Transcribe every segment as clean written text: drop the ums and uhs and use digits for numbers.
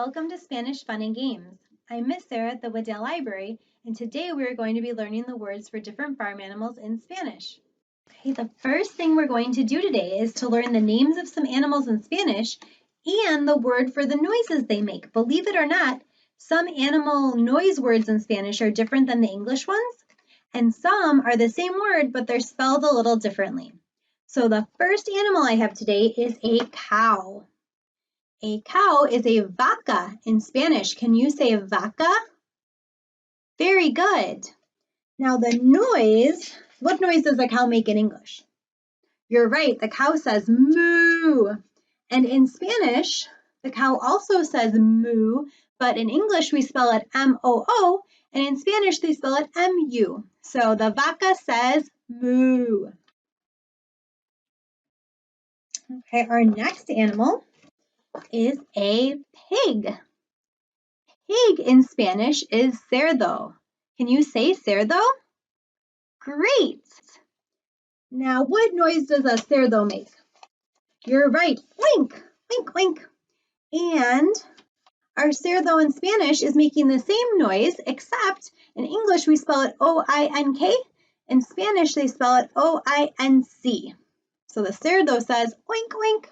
welcome to Spanish Fun and Games. I'm Miss Sara at the Waddell Library, and today we're going to be learning the words for different farm animals in Spanish. Okay, the first thing we're going to do today is to learn the names of some animals in Spanish and the word for the noises they make. Believe it or not, some animal noise words in Spanish are different than the English ones, and some are the same word, but they're spelled a little differently. So the first animal I have today is a cow. A cow is a vaca in Spanish. Can you say vaca? Very good. Now the noise, what noise does a cow make in English? You're right, the cow says moo. And in Spanish, the cow also says moo, but in English we spell it M-O-O, and in Spanish they spell it M-U. So the vaca says moo. Okay, our next animal is a pig. Pig in Spanish is cerdo. Can you say cerdo? Great! Now, what noise does a cerdo make? You're right, oink, oink, oink. And our cerdo in Spanish is making the same noise, except in English we spell it O-I-N-K. In Spanish they spell it O-I-N-C. So the cerdo says oink, oink.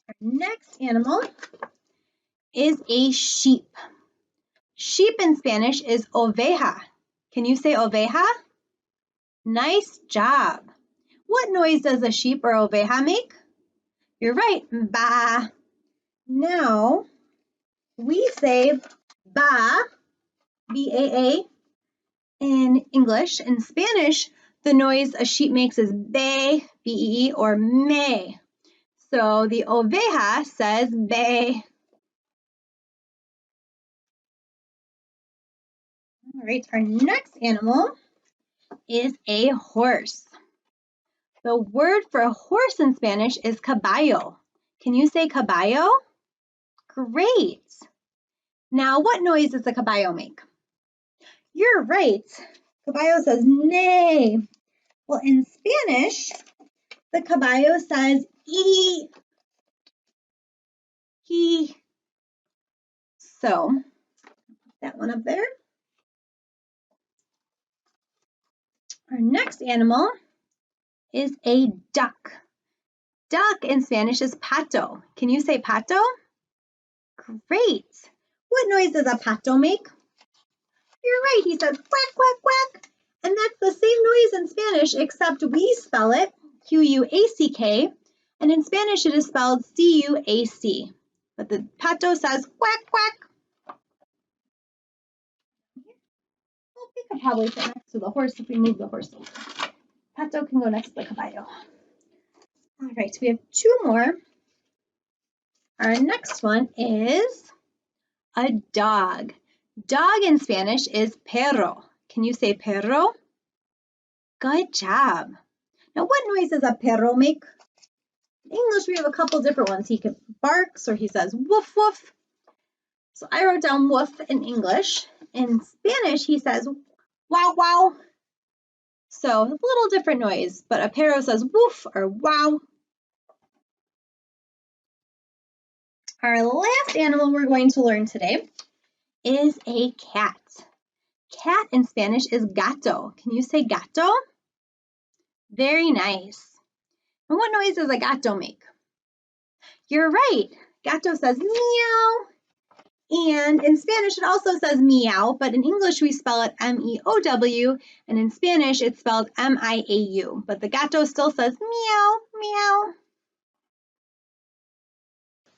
Our next animal is a sheep. Sheep in Spanish is oveja. Can you say oveja? Nice job. What noise does a sheep or oveja make? You're right, ba. Now, we say ba, B-A-A, in English. In Spanish, the noise a sheep makes is be, B-E-E, or me. So the oveja says be. All right, our next animal is a horse. The word for horse in Spanish is caballo. Can you say caballo? Great. Now, what noise does a caballo make? You're right. Caballo says neigh. Well, in Spanish, the caballo says e. He. So, that one up there. Our next animal is a duck. Duck in Spanish is pato. Can you say pato? Great. What noise does a pato make? You're right, he says quack, quack, quack. And that's the same noise in Spanish, except we spell it Q-U-A-C-K, and in Spanish it is spelled C-U-A-C. But the pato says quack, quack. Well, we could probably sit next to the horse if we move the horse over. Pato can go next to the caballo. All right, we have two more. Our next one is a dog. Dog in Spanish is perro. Can you say perro? Good job. Now, what noise does a perro make? In English, we have a couple different ones. He barks or he says woof, woof. So I wrote down woof in English. In Spanish, he says wow, wow. So a little different noise, but a perro says woof or wow. Our last animal we're going to learn today is a cat. Cat in Spanish is gato. Can you say gato? Very nice. And what noise does a gato make? You're right. Gato says meow. And in Spanish, it also says meow, but in English, we spell it M-E-O-W, and in Spanish, it's spelled M-I-A-U. But the gato still says meow, meow.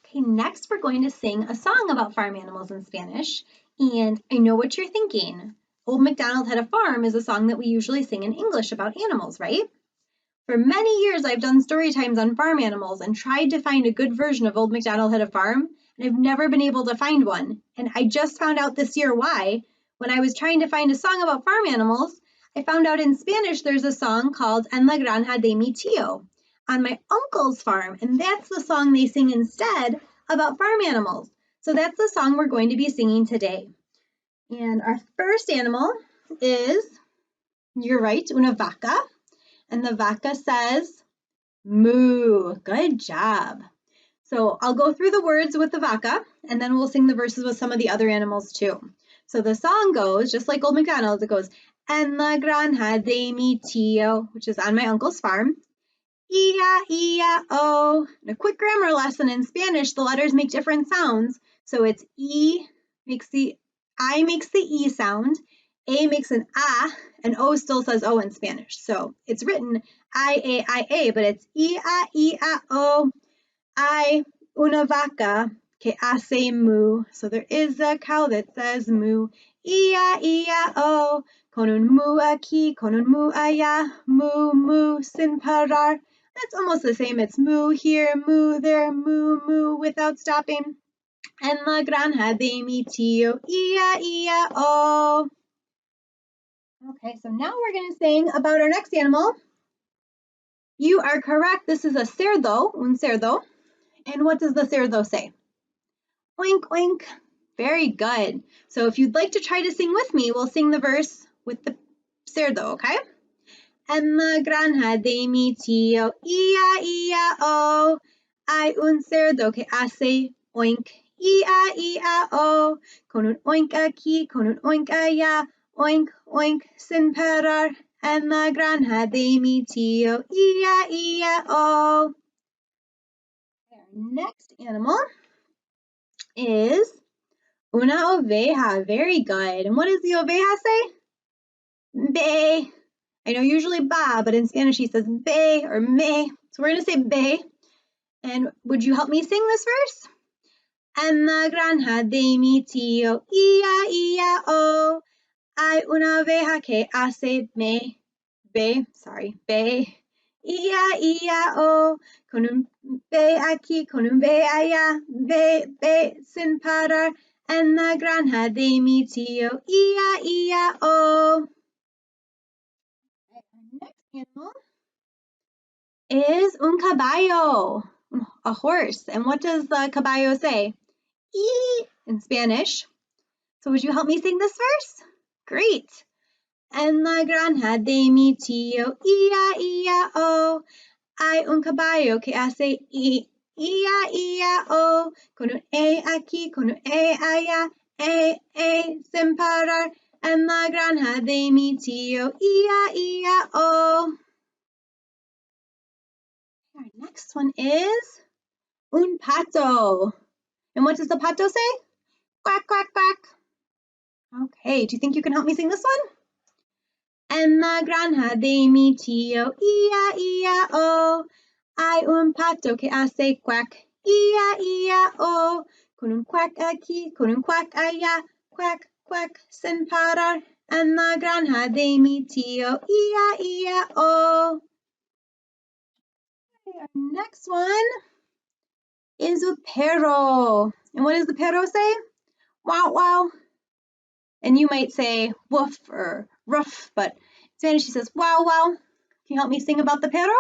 Okay, next we're going to sing a song about farm animals in Spanish. And I know what you're thinking. Old MacDonald Had a Farm is a song that we usually sing in English about animals, right? For many years, I've done story times on farm animals and tried to find a good version of Old MacDonald Had a Farm, and I've never been able to find one. And I just found out this year why. When I was trying to find a song about farm animals, I found out in Spanish there's a song called En la granja de mi tío, on my uncle's farm, and that's the song they sing instead about farm animals. So that's the song we're going to be singing today. And our first animal is, you're right, una vaca. And the vaca says Moo. Good job. So I'll go through the words with the vaca, and then we'll sing the verses with some of the other animals too. So the song goes, just like Old MacDonald's, it goes, en la granja de mi tío, which is on my uncle's farm. E-I-E-I-O. A quick grammar lesson in Spanish, the letters make different sounds. So it's I makes the E sound, A makes an A, and O still says O in Spanish. So it's written I-A-I-A, but it's E-I-E-I-O. Hay una vaca que hace moo. So there is a cow that says moo. E-I-E-I-O. Con un moo aquí, con un moo allá. Moo, moo, sin parar. That's almost the same. It's moo here, moo there, moo, moo, without stopping. En la granja de mi tío. E-I-E-I-O. Okay, so now we're going to sing about our next animal. You are correct. This is a cerdo, un cerdo. And what does the cerdo say? Oink, oink. Very good. So if you'd like to try to sing with me, we'll sing the verse with the cerdo, okay? En la granja de mi tío, E-I-E-I-O. Hay un cerdo que hace oink, E-I-E-I-O. Con un oink aquí, con un oink allá. Oink, oink, sin parar. En la granja de mi tío, E-I-E-I-O. Our next animal is una oveja. Very good. And what does the oveja say? Be. I know usually ba, but in Spanish he says be or me. So we're going to say be. And would you help me sing this verse? En la granja de mi tío, E-I-E-I-O. Hay una oveja que hace me. Be. E-I-E-I-O. Con un be aquí, con un be allá. Be, sin parar. En la granja de mi tío, E-I-E-I-O. Our next animal is un caballo, a horse. And what does the caballo say? E in Spanish. So would you help me sing this verse? Great. En la granja de mi tío, E-I-E-I-O. Hay un caballo que hace E-I-E-I-O. Con un E aquí, con un E allá. Sin parar. En la granja de mi tío, E-I-E-I-O. Our next one is un pato. And what does the pato say? Quack, quack, quack. Okay, do you think you can help me sing this one? En la granja de mi tío, E-I-E-I-O. Hay un pato que hace quack, E-I-E-I-O. Con un quack aquí, con un quack allá. Quack, quack, sin parar. En la granja de mi tío, E-I-E-I-O. Okay, our next one is a perro. And what does the perro say? Wow, wow. And you might say woof or ruff, but in Spanish he says wow, wow. Can you help me sing about the perro?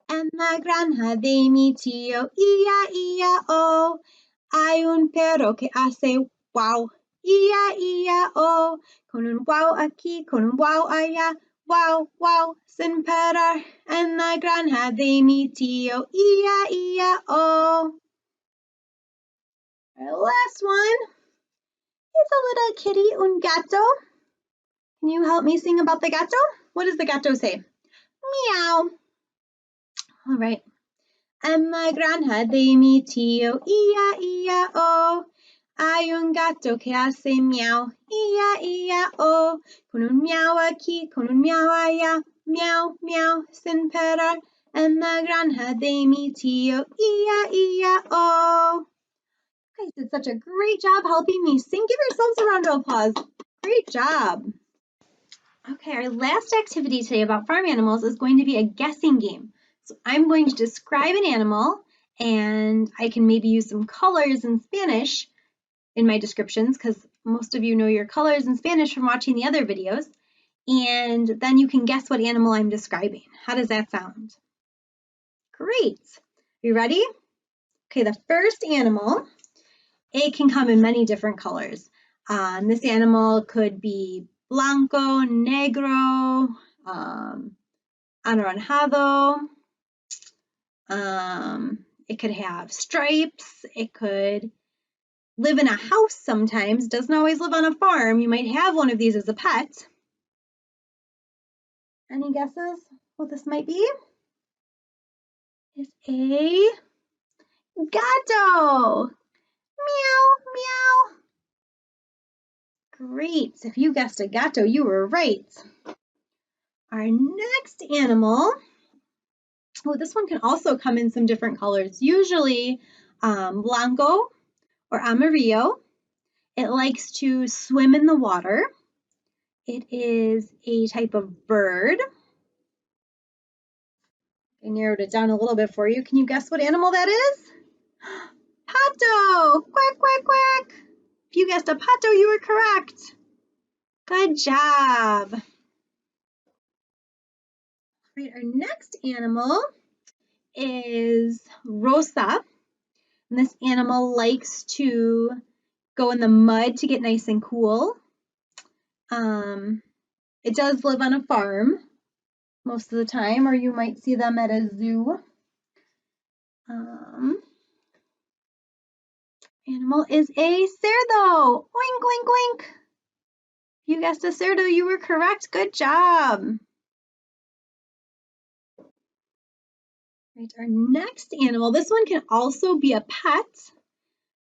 En la granja de mi tío, E-I-E-I-O. Hay un perro que hace wow, E-I-E-I-O. Con un wow aquí, con un wow allá. Wow, wow, sin parar. En la granja de mi tío, E-I-E-I-O. Our last one is a little kitty, un gato. Can you help me sing about the gato? What does the gato say? Meow. All right. En la granja de mi tío, E-I-E-I-O. Hay un gato que hace miau, E-I-E-I-O. Con un miau aquí, con un miau allá. Miau, miau, sin parar. En la granja de mi tío, E-I-E-I-O. You guys did such a great job helping me sing. Give yourselves a round of applause. Great job. Okay, our last activity today about farm animals is going to be a guessing game. So I'm going to describe an animal, and I can maybe use some colors in Spanish in my descriptions because most of you know your colors in Spanish from watching the other videos. And then you can guess what animal I'm describing. How does that sound? Great. Are you ready? Okay, the first animal, it can come in many different colors. This animal could be blanco, negro, anaranjado. It could have stripes. It could live in a house sometimes. Doesn't always live on a farm. You might have one of these as a pet. Any guesses what this might be? It's a gato. Meow, meow. Great. If you guessed a gato, you were right. Our next animal, oh, this one can also come in some different colors, usually blanco or amarillo. It likes to swim in the water. It is a type of bird. I narrowed it down a little bit for you. Can you guess what animal that is? Pato! Quack, quack, quack! If you guessed a pato, you were correct. Good job. All right, our next animal is Rosa. And this animal likes to go in the mud to get nice and cool. It does live on a farm most of the time, or you might see them at a zoo. Animal is a cerdo. Oink, oink, oink. You guessed a cerdo, you were correct. Good job. Right, our next animal, this one can also be a pet.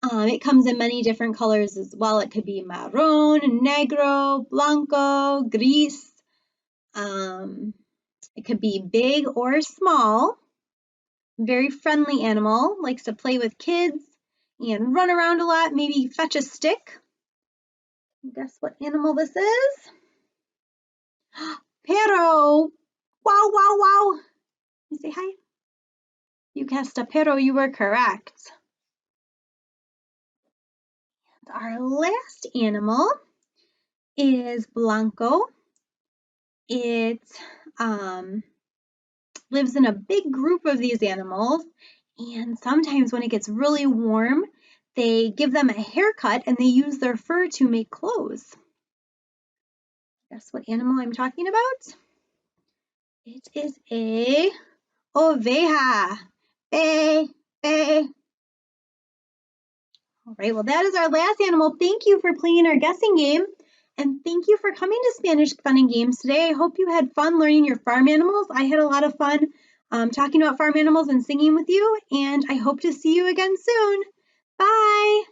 It comes in many different colors as well. It could be marron, negro, blanco, gris. It could be big or small. Very friendly animal, likes to play with kids and run around a lot, maybe fetch a stick. Guess what animal this is? Perro! Wow, wow, wow! You say hi. You guessed a perro, you were correct. Our last animal is blanco. It lives in a big group of these animals, and sometimes when it gets really warm, they give them a haircut and they use their fur to make clothes. Guess what animal I'm talking about? It is a oveja. Bay, bay. All right, well, that is our last animal. Thank you for playing our guessing game. And thank you for coming to Spanish Fun and Games today. I hope you had fun learning your farm animals. I had a lot of fun talking about farm animals and singing with you. And I hope to see you again soon. Bye.